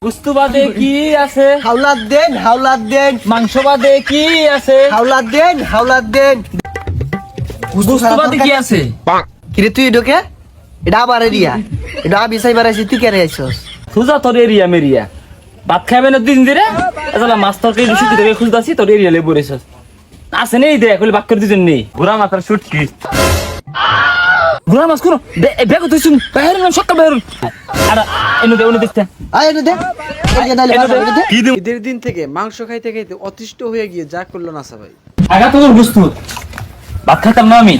গুস্তু বাদে কি আছে? হাওলাত দেন মাংস বাদে কি আছে? হাওলাত দেন গুস্তু বাদে কি আছে? কিরে তুই ঢোকে এটা আবার এরিয়া এটা বিছাই বাড়াইছি তুই কেন আইছস? সুজা তোর এরিয়া মেরিয়া ভাত খাইবে না দিন দিরে এজলা মাস্টার কে রুশি ধরে খুঁজতাছি তোর এরিয়া লে বরেছস আছে নেই দে কইলে বাক করে দিছেন নেই ঘোড়া মাথার শুটকি ঘোড়া মাছ কোন বেগ তুইছুন বাইরে না সকাল বাইরে আর এনে দেখতে আয় এনে দে এই নালে কি দিম ঈদের দিন থেকে মাংস খাইতে খাইতে অতিষ্ঠ হয়ে গিয়ে যা করলো না ভাই। আগা তোর গুস্তু ভাত খাইতাম না আমি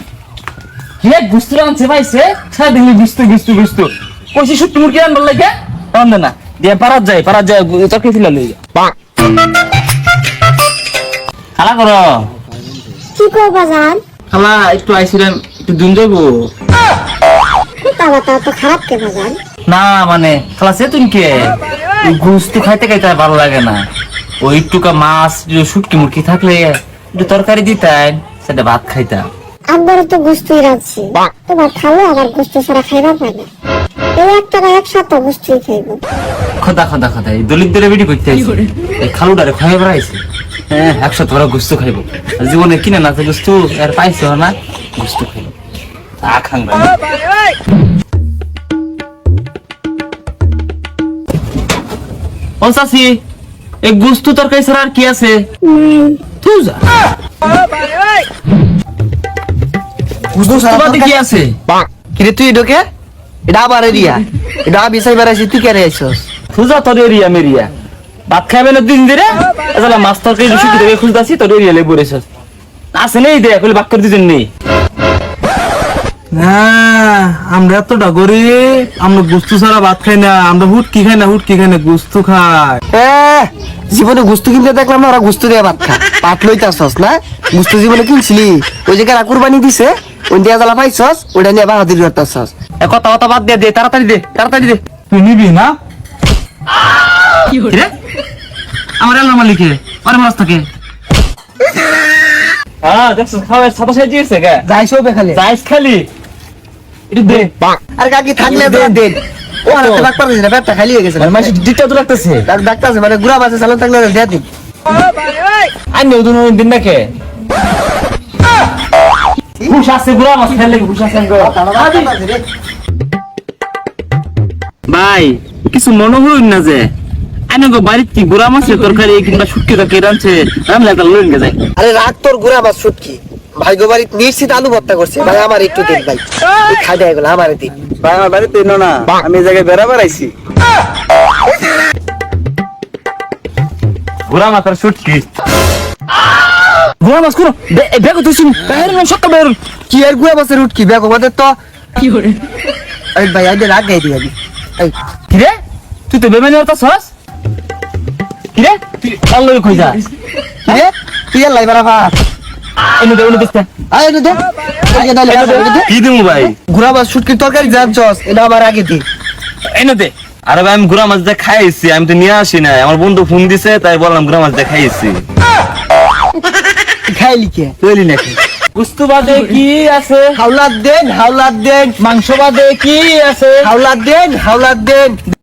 কি এক গুস্তু আনছে ভাইছে সারা দিন গুস্তু কইছি শুটকি মুরগি আনবার লাগে আন না দিয়ে পারাত যায় তরকারি ফিলা লই খালা করো কি করবা জান? খালা একটু আইছিলাম একটু দুন যাবো তারা তো খারাপ কে বাজান? না মানে খালা সে তুমি কে গুস্তু খাইতে খাইতে আর ভালো লাগে না ওই একটুকা মাছ শুটকি মুরগি থাকলে একটু তরকারি দিতেন সেটা ভাত খাইতাম একবারে তো গুস্তুই রাখছি, তোমার খালো আবার গুস্তু ছাড়া খাইবা পাই না। এই একটা না একসাথে গুস্তুই খাইবো। খোদা এই দলিত দলে বেটি করতে আইছে এই খালুডারে খাইয়ে বেড়াইছে হ্যাঁ একসাথে ওরা গুস্তু খাইবো আর জীবনে কিনে না গুস্তু আর পাইছে না গুস্তু খাইবো তা খাংবা ও চাচি এই গুস্তু তরকারি ছাড়া আর কি আছে তুই যা বুঝতো গুস্তু বাদে কি আছে কিরে তুই ঢোকে এটা আবার এরিয়া এটা বিছাই বাড়াইছি তুই কেন আইছস? সুজা তোর এরিয়া মেরিয়া ভাত খাইবে না দিন দিরে এজলা মাস্টার কে রুশি ধরে খুঁজতাছি তোর এরিয়া লে বরেছস আছে নেই দে কইলে বাক করে দিছেন নেই হ্যাঁ আমরা এতটা গরিব আমরা গুস্তু ছাড়া ভাত খাই না আমরা হুটকি খাই না গুস্তু খাই জীবনে গুস্তু কিনতে দেখলাম না ওরা গুস্তু দিয়ে ভাত খা পাট লইতাছস না গুস্তু জীবনে কিনছিলি ওই জায়গায় কুরবানি দিছে ওই দিয়া জ্বালা পাইছস ওইটা নিয়ে বাহাদুরি করতাছস কথা বাদ দিয়ে দে তাড়াতাড়ি দে তুই নিবি না কি রে আমার আল্লাহ মালিকে আরে মাছ থাকে হ্যাঁ দেখছিস খাওয়ার সাদা সাইজ দিয়েছে কে যাইছো বেখালে যাইস খালি একটু দে আর কাকি থাকলে দেন ও আর একটা ডাক্তার দিছে পেটটা খালি হয়ে গেছে মাসি ডিটটা তো লাগতেছে ডাক্তার আছে মানে গুড়া বাজে চালান থাকলে দেয়া দিন আন্য দিন না কে ঘুষ আছে বুড়া মাছ খেলে ঘুষ আছে ভাই কিছু মনে হইল না যে আইনগো বাড়িতে কি গুড়া মাছের তরকারি কিংবা শুটকি তরকারি রাঁধছে রামলে একটা লইন গে যায় আরে রাগ তোর গুড়া বাজ শুটকি ভাই গো বাড়ি নিশ্চিত আলু ভর্তা করছে ভাই আমার একটু দিন ভাই খাই দেয় এগুলো আমার দিন ভাই আমার বাড়িতে এনো না আমি এই জায়গায় বেড়াবার আইছি গুড়া মাছের শুটকি গুড়া মাছ কোন বেগ তুইছিন বাইরে না সকাল বাইরে কি আর গুড়া বাজের উঠকি ব্যাগ আমাদের তো কি করে আরে ভাই আইদের রাগ গাই দিবি এই কি রে তুই তো বেমানি হতা সস কি রে তুই আল্লাহ কই যা কি রে তুই আর লাইবারা ভাত এনে দেখতে আয় এনে দে এই নালে কি দিমু ভাই গুড়া বাজ শুটকির তরকারি জানছস এটা আমার আগে দি এনে দে আরে ভাই আমি গুড়া মাছ দিয়ে খাইছি আমি তো নিয়ে আসি না আমার বন্ধু ফোন দিছে তাই বললাম গুড়া মাছ দিয়ে খাইছি খাইলি কে তুইলি নাকি গুস্তু বাদে কি আছে হাওলাত দেন মাংস বাদে কি আছে হাওলাত দেন